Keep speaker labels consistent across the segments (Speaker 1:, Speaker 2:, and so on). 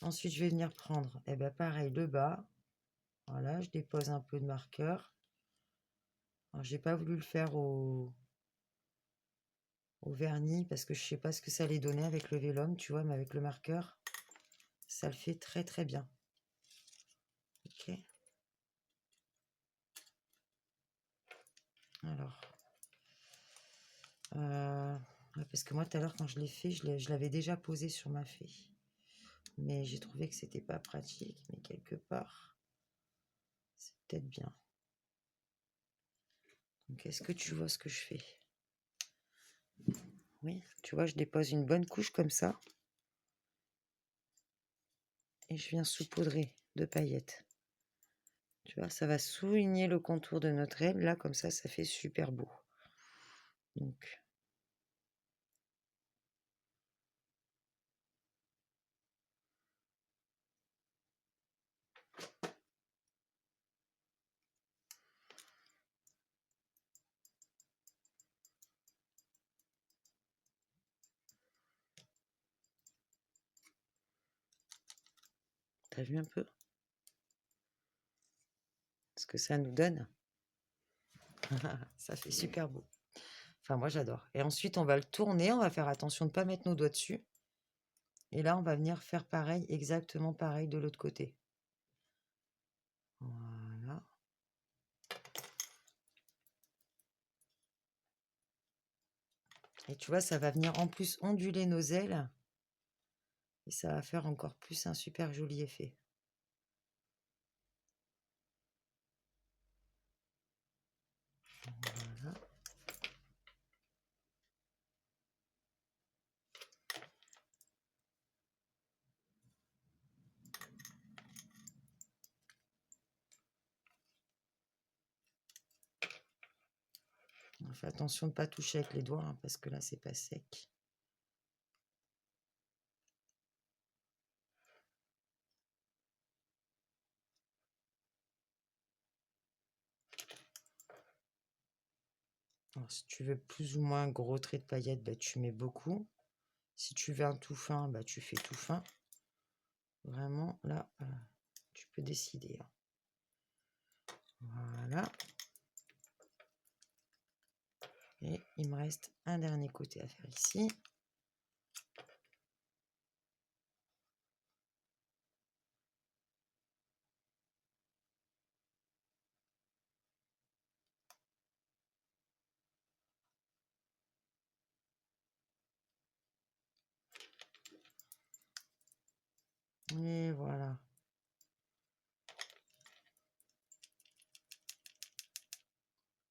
Speaker 1: Ensuite, je vais venir prendre, et ben pareil, le bas. Voilà, je dépose un peu de marqueur. Alors, j'ai pas voulu le faire au vernis parce que je sais pas ce que ça allait donner avec le vélum, tu vois, mais avec le marqueur, ça le fait très très bien. Ok. Alors, ouais, parce que moi tout à l'heure quand je l'ai fait, je l'avais déjà posé sur ma fée, mais j'ai trouvé que c'était pas pratique, mais quelque part, c'est peut-être bien. Donc, est-ce que tu vois ce que je fais? Oui, tu vois, je dépose une bonne couche comme ça. Et je viens saupoudrer de paillettes. Tu vois, ça va souligner le contour de notre aile. Là, comme ça fait super beau. Donc, t'as vu un peu ce que ça nous donne? Ça fait super beau. Enfin, moi, j'adore. Et ensuite, on va le tourner. On va faire attention de ne pas mettre nos doigts dessus. Et là, on va venir faire pareil, exactement pareil de l'autre côté. Voilà. Et tu vois, ça va venir en plus onduler nos ailes. Et ça va faire encore plus un super joli effet. Voilà. On fait attention de ne pas toucher avec les doigts, hein, parce que là, c'est pas sec. Alors, si tu veux plus ou moins gros traits de paillettes, bah, tu mets beaucoup. Si tu veux un tout fin, bah, tu fais tout fin. Vraiment, là, tu peux décider. Hein. Voilà. Et il me reste un dernier côté à faire ici. Et voilà.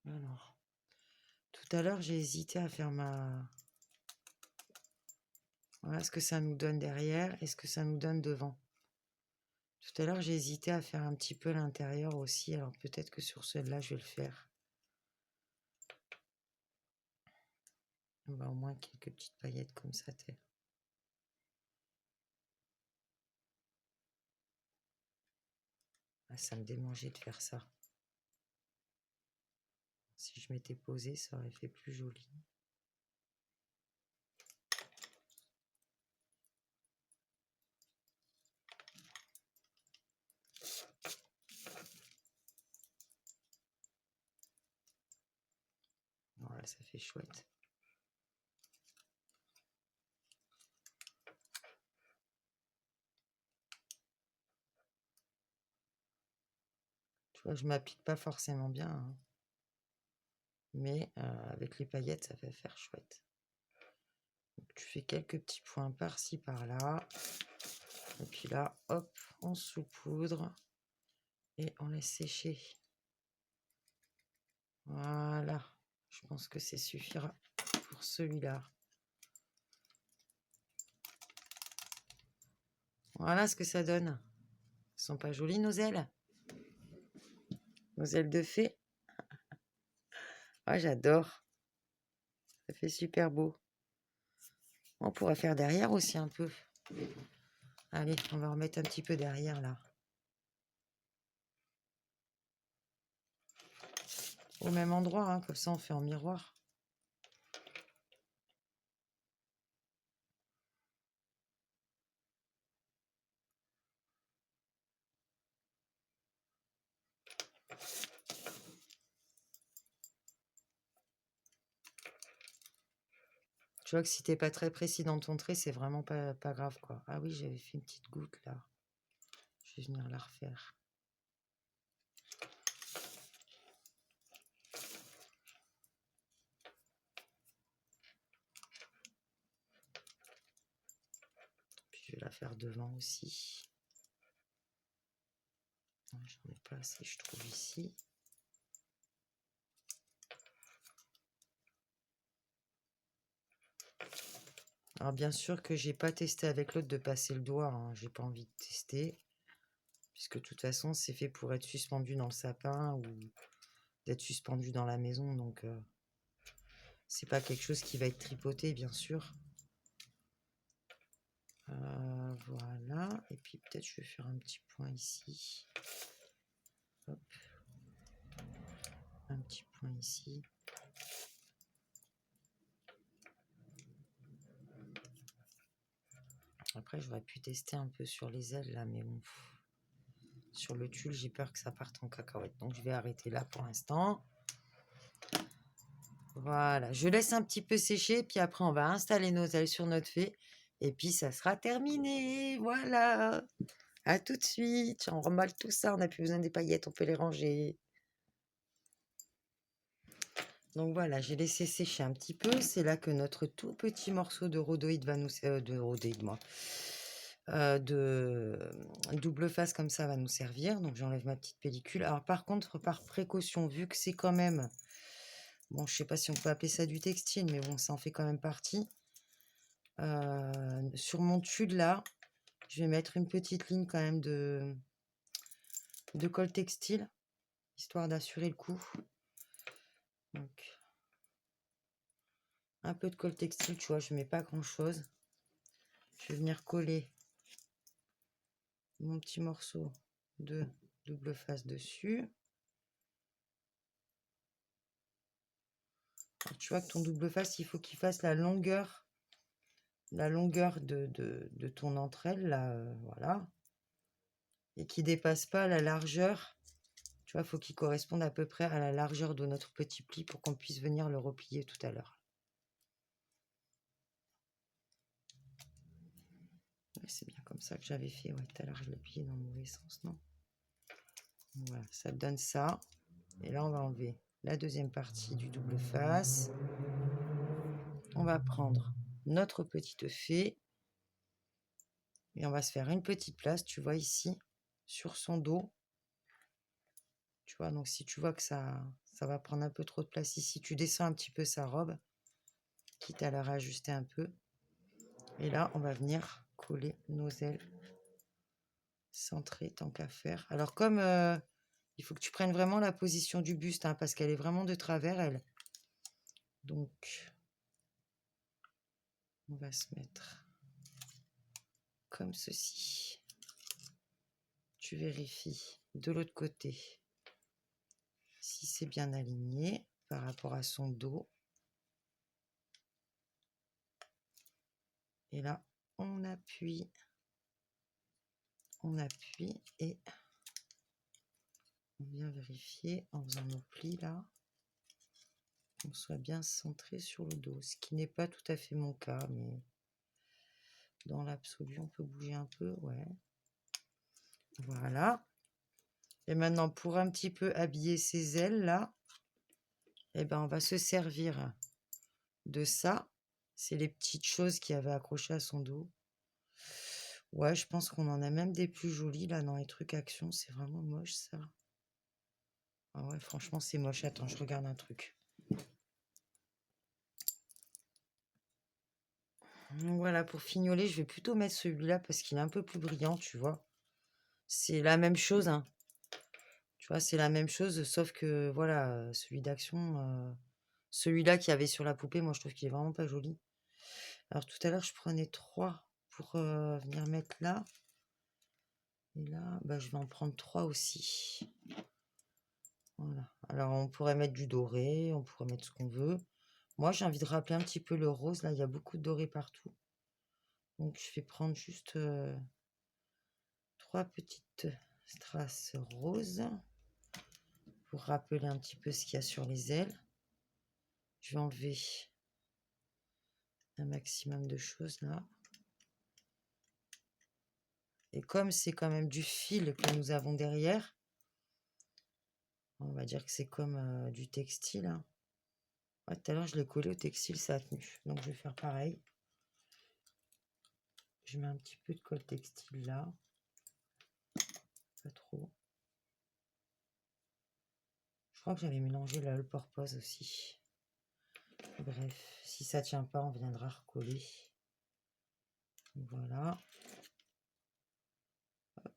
Speaker 1: Alors, tout à l'heure, j'ai hésité à faire ma... Voilà ce que ça nous donne derrière et ce que ça nous donne devant. Tout à l'heure, j'ai hésité à faire un petit peu l'intérieur aussi. Alors, peut-être que sur celle-là, je vais le faire. Bah, au moins quelques petites paillettes comme ça. Ah, ça me démangeait de faire ça. Si je m'étais posée, ça aurait fait plus joli. Voilà, ça fait chouette. Tu vois, je m'applique pas forcément bien, hein. Mais avec les paillettes, ça va faire chouette. Donc, tu fais quelques petits points par-ci, par-là. Et puis là, hop, on saupoudre et on laisse sécher. Voilà, je pense que ça suffira pour celui-là. Voilà ce que ça donne. Elles sont pas jolies nos ailes? Nos ailes de fée. Ah, j'adore. Ça fait super beau. On pourra faire derrière aussi un peu. Allez, on va remettre un petit peu derrière là. Au même endroit, hein, comme ça on fait en miroir. Tu vois que si t'es pas très précis dans ton trait, c'est vraiment pas grave, quoi. Ah oui, j'avais fait une petite goutte, là. Je vais venir la refaire. Puis je vais la faire devant aussi. J'en ai pas assez, je trouve, ici. Alors bien sûr que j'ai pas testé avec l'autre de passer le doigt, hein. J'ai pas envie de tester. Puisque de toute façon, c'est fait pour être suspendu dans le sapin ou d'être suspendu dans la maison. Donc c'est pas quelque chose qui va être tripoté, bien sûr. Voilà. Et puis peut-être je vais faire un petit point ici. Hop. Un petit point ici. Après, j'aurais pu tester un peu sur les ailes, là, mais bon. Sur le tulle, j'ai peur que ça parte en cacahuète. Donc, je vais arrêter là pour l'instant. Voilà. Je laisse un petit peu sécher, puis après, on va installer nos ailes sur notre fée. Et puis, ça sera terminé. Voilà. À tout de suite. On remballe tout ça. On n'a plus besoin des paillettes. On peut les ranger. Donc voilà, j'ai laissé sécher un petit peu. C'est là que notre tout petit morceau de rhodoïde va nous... de rhodoïde, moi. De double face comme ça va nous servir. Donc j'enlève ma petite pellicule. Alors par contre, par précaution, vu que c'est quand même... Bon, je sais pas si on peut appeler ça du textile, mais bon, ça en fait quand même partie. Sur mon tulle, là, je vais mettre une petite ligne quand même de colle textile, histoire d'assurer le coup. Donc, un peu de colle textile, tu vois, je mets pas grand-chose. Je vais venir coller mon petit morceau de double face dessus. Alors, tu vois que ton double face, il faut qu'il fasse la longueur de ton entreelle, là, voilà. Et qui dépasse pas la largeur. Tu vois, il faut qu'il corresponde à peu près à la largeur de notre petit pli pour qu'on puisse venir le replier tout à l'heure. C'est bien comme ça que j'avais fait. Ouais, tout à l'heure, je l'ai plié dans le mauvais sens, non? Voilà, ça donne ça. Et là, on va enlever la deuxième partie du double face. On va prendre notre petite fée. Et on va se faire une petite place, tu vois, ici, sur son dos. Tu vois, donc si tu vois que ça va prendre un peu trop de place ici, tu descends un petit peu sa robe, quitte à la rajuster un peu. Et là, on va venir coller nos ailes centrées, tant qu'à faire. Alors, comme il faut que tu prennes vraiment la position du buste, hein, parce qu'elle est vraiment de travers, elle. Donc, on va se mettre comme ceci. Tu vérifies de l'autre côté si c'est bien aligné par rapport à son dos. Et là, on appuie et on vient vérifier en faisant nos plis là, qu'on soit bien centré sur le dos, ce qui n'est pas tout à fait mon cas, mais dans l'absolu, on peut bouger un peu, ouais. Voilà. Et maintenant, pour un petit peu habiller ces ailes là, eh ben, on va se servir de ça. C'est les petites choses qui avaient accroché à son dos. Ouais, je pense qu'on en a même des plus jolies là dans les trucs action. C'est vraiment moche ça. Ah ouais, franchement, c'est moche. Attends, je regarde un truc. Donc voilà, pour fignoler, je vais plutôt mettre celui-là parce qu'il est un peu plus brillant, tu vois. C'est la même chose, hein. Tu vois, c'est la même chose, sauf que voilà, celui d'action, celui-là qu'il y avait sur la poupée, moi je trouve qu'il est vraiment pas joli. Alors tout à l'heure, je prenais 3 pour venir mettre là. Et là, bah, je vais en prendre 3 aussi. Voilà. Alors on pourrait mettre du doré, on pourrait mettre ce qu'on veut. Moi, j'ai envie de rappeler un petit peu le rose. Là, il y a beaucoup de doré partout. Donc je vais prendre juste 3 petites strass roses pour rappeler un petit peu ce qu'il y a sur les ailes. Je vais enlever un maximum de choses là. Et comme c'est quand même du fil que nous avons derrière, on va dire que c'est comme du textile. Hein. Ouais, tout à l'heure, je l'ai collé au textile, ça a tenu. Donc, je vais faire pareil. Je mets un petit peu de colle textile là. Pas trop. Je crois que j'avais mélangé la all-purpose aussi. Bref, si ça tient pas, on viendra recoller. Voilà. Hop.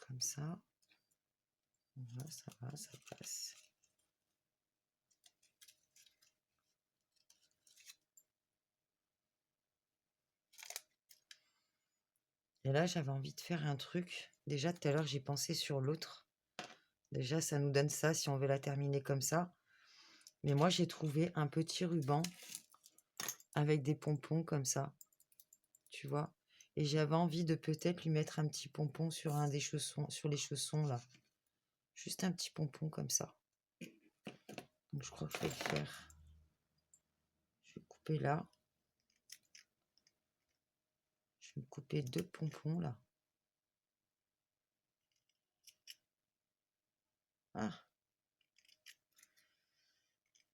Speaker 1: Comme ça. Voilà, ça va, ça passe. Et là, j'avais envie de faire un truc. Déjà, tout à l'heure, j'ai pensé sur l'autre. Déjà, ça nous donne ça si on veut la terminer comme ça. Mais moi, j'ai trouvé un petit ruban avec des pompons comme ça. Tu vois? Et j'avais envie de peut-être lui mettre un petit pompon sur un des chaussons, sur les chaussons là. Juste un petit pompon comme ça. Donc, je crois que je vais le faire. Je vais couper là. Je vais me couper 2 pompons là. Ah!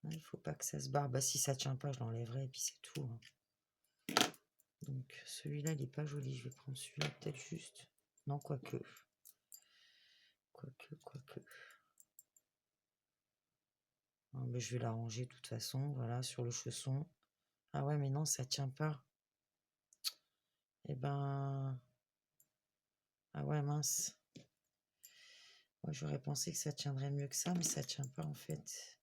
Speaker 1: Il faut pas que ça se barre. Bah, si ça tient pas, je l'enlèverai et puis c'est tout. Hein. Donc, celui-là, il est pas joli. Je vais prendre celui-là peut-être juste. Non, quoique. Quoique. Ah, mais je vais l'arranger de toute façon. Voilà, sur le chausson. Ah ouais, mais non, ça tient pas. Eh ben... Ah ouais, mince. Moi, j'aurais pensé que ça tiendrait mieux que ça, mais ça tient pas en fait.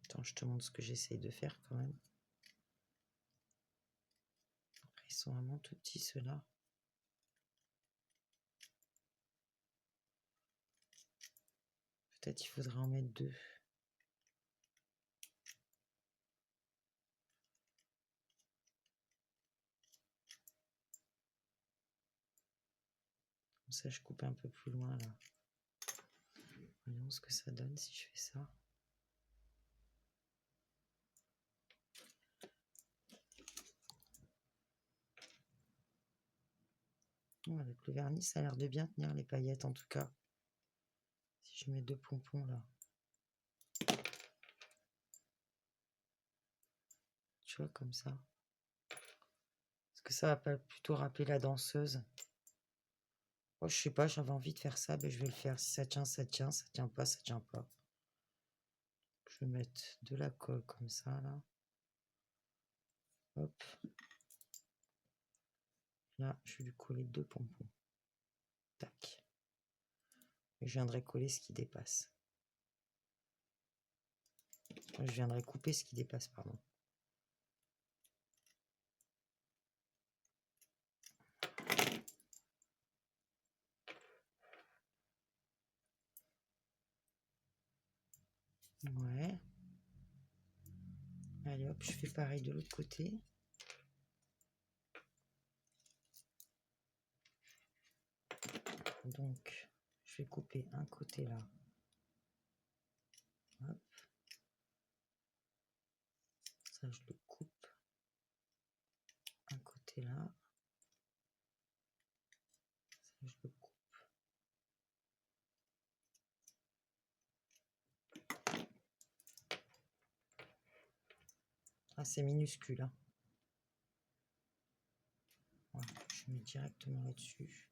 Speaker 1: Attends, je te montre ce que j'essaye de faire quand même. Ils sont vraiment tout petits ceux-là. Peut-être il faudrait en mettre 2. Comme ça, je coupe un peu plus loin là. Voyons ce que ça donne si je fais ça. Oh, avec le vernis, ça a l'air de bien tenir les paillettes en tout cas. Si je mets 2 pompons là. Tu vois, comme ça. Est-ce que ça va pas plutôt rappeler la danseuse? Oh, je sais pas, j'avais envie de faire ça, ben je vais le faire. Si ça tient, ça tient. Ça tient pas, ça tient pas. Je vais mettre de la colle comme ça là. Hop. Là, je vais lui coller 2 pompons. Tac. Et je viendrai coller ce qui dépasse. Je viendrai couper ce qui dépasse, pardon. Ouais. Allez hop, je fais pareil de l'autre côté. Donc, je vais couper un côté là. Hop. Ça, je le coupe. Un côté là. Ça, je le coupe. Ah, c'est minuscule. Hein. Voilà, je mets directement là-dessus.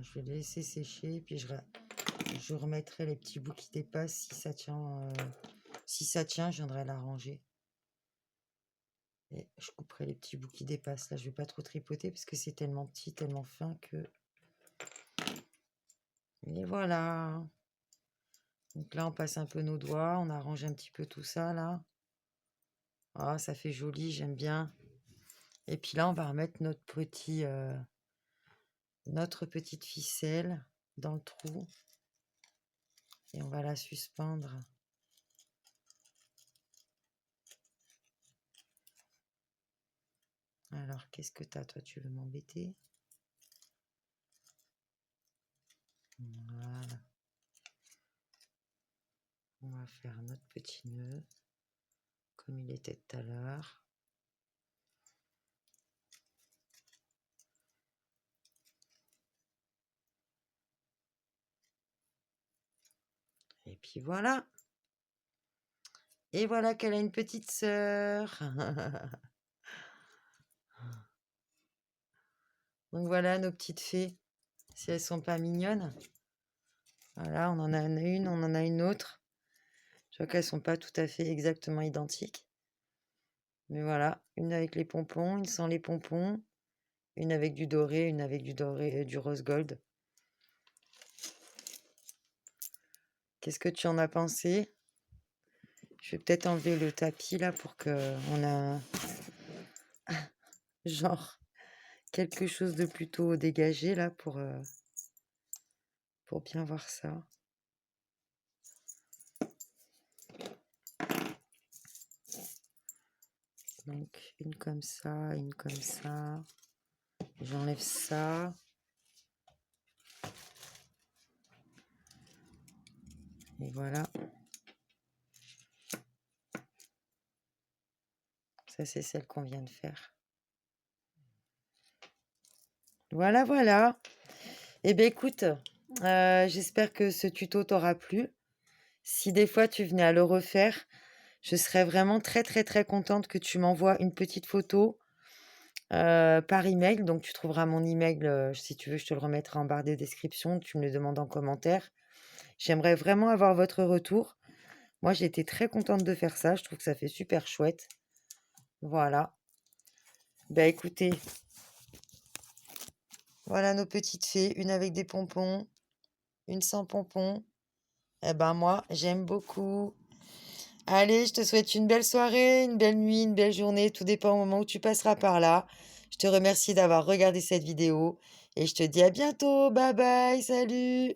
Speaker 1: Je vais les laisser sécher, puis je remettrai les petits bouts qui dépassent si ça tient. Si ça tient, je viendrai l'arranger. Et je couperai les petits bouts qui dépassent. Là, je vais pas trop tripoter parce que c'est tellement petit, tellement fin que... Et voilà. Donc là, on passe un peu nos doigts. On arrange un petit peu tout ça, là. Ah, ça fait joli, j'aime bien. Et puis là, on va remettre notre petite ficelle dans le trou. Et on va la suspendre. Alors, qu'est-ce que t'as, toi? Tu veux m'embêter? Voilà. On va faire notre petit nœud, comme il était tout à l'heure. Et puis voilà. Et voilà qu'elle a une petite sœur. Donc voilà nos petites fées. Si elles sont pas mignonnes. Voilà, on en a une, on en a une autre. Je vois qu'elles sont pas tout à fait exactement identiques. Mais voilà, une avec les pompons, une sans les pompons. Une avec du doré, une avec du doré, du rose gold. Qu'est-ce que tu en as pensé? Je vais peut-être enlever le tapis là pour que on a genre quelque chose de plutôt dégagé là pour bien voir ça. Donc une comme ça, une comme ça. J'enlève ça. Et voilà. Ça, c'est celle qu'on vient de faire. Voilà, voilà. Eh bien, écoute, j'espère que ce tuto t'aura plu. Si des fois tu venais à le refaire, je serais vraiment très, très, très contente que tu m'envoies une petite photo par email. Donc, tu trouveras mon email, si tu veux, je te le remettrai en barre de description. Tu me le demandes en commentaire. J'aimerais vraiment avoir votre retour. Moi, j'ai été très contente de faire ça. Je trouve que ça fait super chouette. Voilà. Ben, écoutez, voilà nos petites fées. Une avec des pompons, une sans pompons. Eh ben, moi, j'aime beaucoup. Allez, je te souhaite une belle soirée, une belle nuit, une belle journée. Tout dépend au moment où tu passeras par là. Je te remercie d'avoir regardé cette vidéo et je te dis à bientôt. Bye bye, salut!